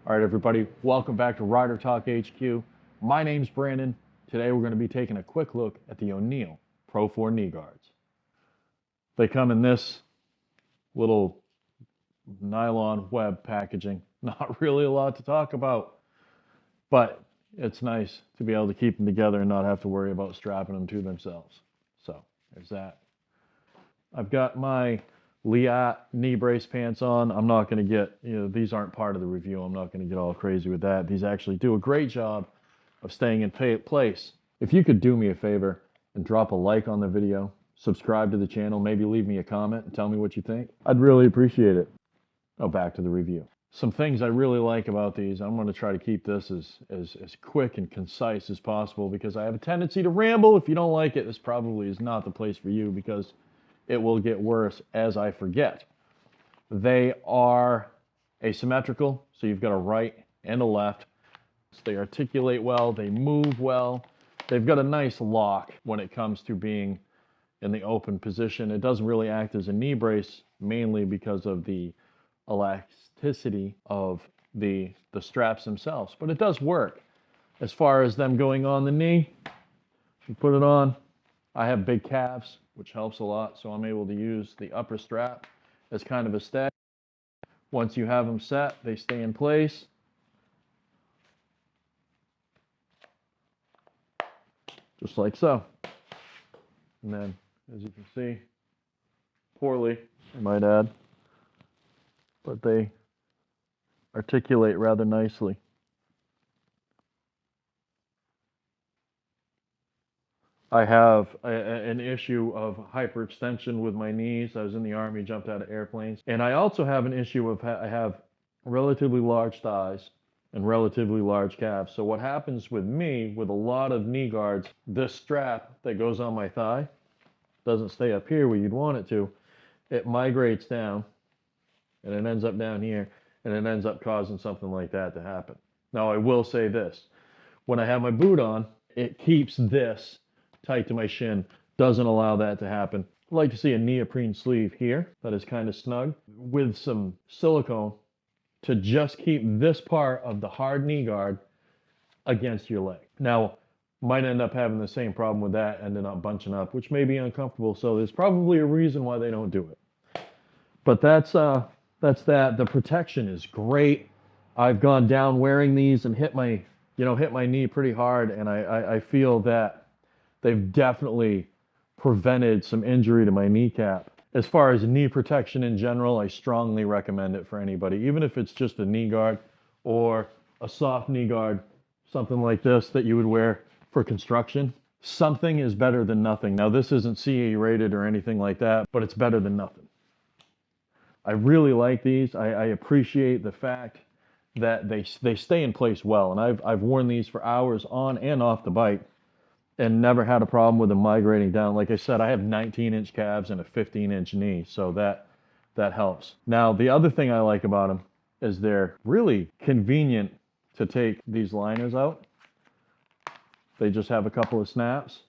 All right, everybody, welcome back to Rider Talk HQ. My name's Brandon. Today we're going to be taking a quick look at the Oneal Pro 4 knee guards. They come in this little nylon web packaging. Not really a lot to talk about, but it's nice to be able to keep them together and not have to worry about strapping them to themselves. So there's that. I've got my Leatt knee brace pants on. I'm not going to get, these aren't part of the review. I'm not going to get all crazy with that. These actually do a great job of staying in place. If you could do me a favor and drop a like on the video, subscribe to the channel, maybe leave me a comment and tell me what you think, I'd really appreciate it. Now back to the review. Some things I really like about these, I'm going to try to keep this as quick and concise as possible because I have a tendency to ramble. If you don't like it, this probably is not the place for you because it will get worse as I forget. They are asymmetrical, so you've got a right and a left. They articulate well, they move well. They've got a nice lock when it comes to being in the open position. It doesn't really act as a knee brace, mainly because of the elasticity of the straps themselves, but it does work. As far as them going on the knee, you put it on. I have big calves, which helps a lot, so I'm able to use the upper strap as kind of a stay. Once you have them set, they stay in place. Just like so. And then, as you can see, poorly, I might add, but they articulate rather nicely. I have an issue of hyperextension with my knees. I was in the Army, jumped out of airplanes. And I also have an issue of I have relatively large thighs and relatively large calves. So what happens with me, with a lot of knee guards, this strap that goes on my thigh doesn't stay up here where you'd want it to. It migrates down, and it ends up down here, and it ends up causing something like that to happen. Now, I will say this. When I have my boot on, it keeps this tight to my shin, doesn't allow that to happen. I like to see a neoprene sleeve here that is kind of snug with some silicone to just keep this part of the hard knee guard against your leg. Now, might end up having the same problem with that, ending up bunching up, which may be uncomfortable, so there's probably a reason why they don't do it. But that's that. The protection is great. I've gone down wearing these and hit my knee pretty hard, and I feel that they've definitely prevented some injury to my kneecap. As far as knee protection in general, I strongly recommend it for anybody, even if it's just a knee guard or a soft knee guard, something like this that you would wear for construction. Something is better than nothing. Now, this isn't CE rated or anything like that, but it's better than nothing. I really like these. I appreciate the fact that they stay in place well, and I've worn these for hours on and off the bike and never had a problem with them migrating down. Like I said, I have 19-inch calves and a 15-inch knee, so that helps. Now, the other thing I like about them is they're really convenient to take these liners out. They just have a couple of snaps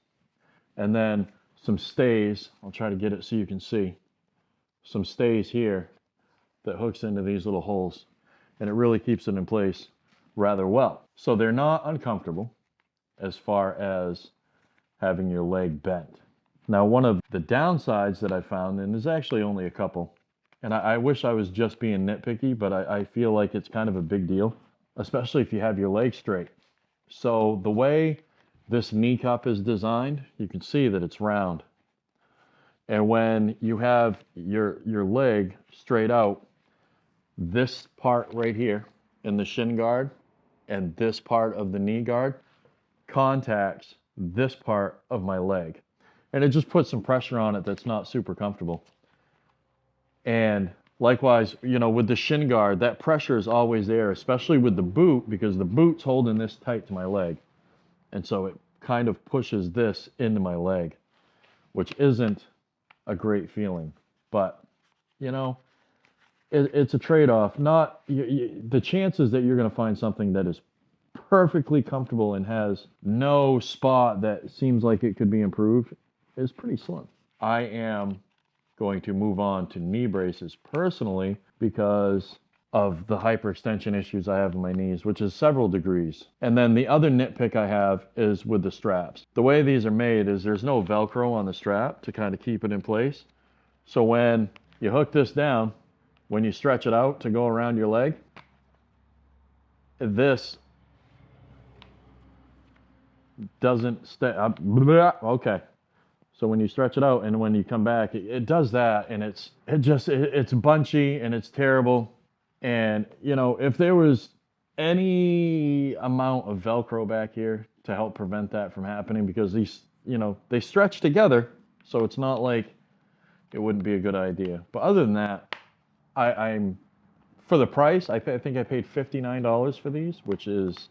and then some stays. I'll try to get it so you can see. Some stays here that hooks into these little holes, and it really keeps it in place rather well. So they're not uncomfortable as far as having your leg bent. Now, one of the downsides that I found, and there's actually only a couple, and I wish I was just being nitpicky, but I feel like it's kind of a big deal, especially if you have your leg straight. So the way this knee cup is designed, you can see that it's round. And when you have your leg straight out, this part right here in the shin guard and this part of the knee guard contacts this part of my leg. And it just puts some pressure on it that's not super comfortable. And likewise, with the shin guard, that pressure is always there, especially with the boot, because the boot's holding this tight to my leg. And so it kind of pushes this into my leg, which isn't a great feeling. But, it's a trade-off. The chances that you're going to find something that is perfectly comfortable and has no spot that seems like it could be improved is pretty slim. I am going to move on to knee braces personally because of the hyperextension issues I have in my knees, which is several degrees. And then the other nitpick I have is with the straps. The way these are made is there's no Velcro on the strap to kind of keep it in place. So when you hook this down, when you stretch it out to go around your leg, this doesn't stay up. Okay. So when you stretch it out and when you come back, it does that, and it's bunchy and it's terrible. And you know, if there was any amount of Velcro back here to help prevent that from happening, because these, you know, they stretch together, so it's not like it wouldn't be a good idea. But other than that, I'm for the price. I think I paid $59 for these, which is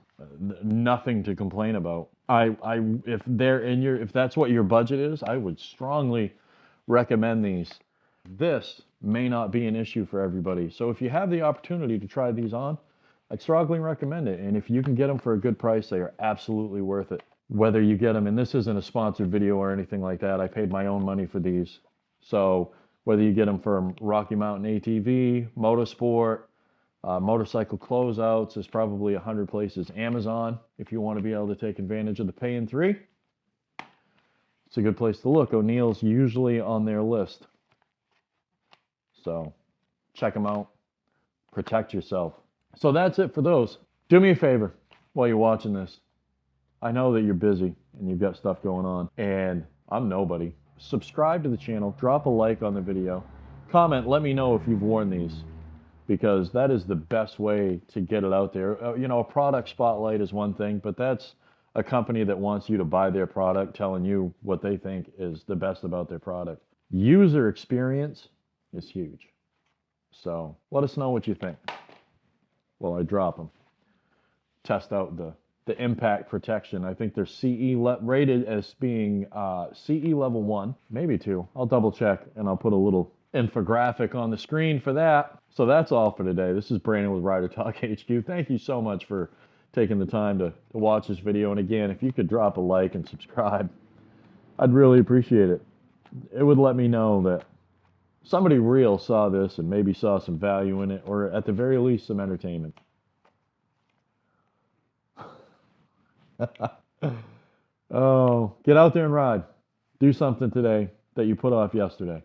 nothing to complain about. If they're in your, if that's what your budget is, I would strongly recommend these. This may not be an issue for everybody. So if you have the opportunity to try these on, I'd strongly recommend it. And if you can get them for a good price, they are absolutely worth it. Whether you get them, and this isn't a sponsored video or anything like that, I paid my own money for these. So whether you get them from Rocky Mountain ATV, Motorsport, motorcycle closeouts, there's probably 100 places. Amazon, if you want to be able to take advantage of the pay in 3, it's a good place to look. Oneal's usually on their list. So check them out. Protect yourself. So that's it for those. Do me a favor while you're watching this. I know that you're busy and you've got stuff going on, and I'm nobody. Subscribe to the channel, drop a like on the video, comment, let me know if you've worn these, because that is the best way to get it out there. You know, a product spotlight is one thing, but that's a company that wants you to buy their product, telling you what they think is the best about their product. User experience is huge. So let us know what you think. Well, I drop them. Test out the impact protection. I think they're rated as being CE level 1, maybe 2. I'll double check, and I'll put a little infographic on the screen for that. So that's all for today. This is Brandon with Rider Talk HQ. Thank you so much for taking the time to watch this video. And again, if you could drop a like and subscribe, I'd really appreciate it. It would let me know that somebody real saw this and maybe saw some value in it, or at the very least some entertainment. Oh, get out there and ride. Do something today that you put off yesterday.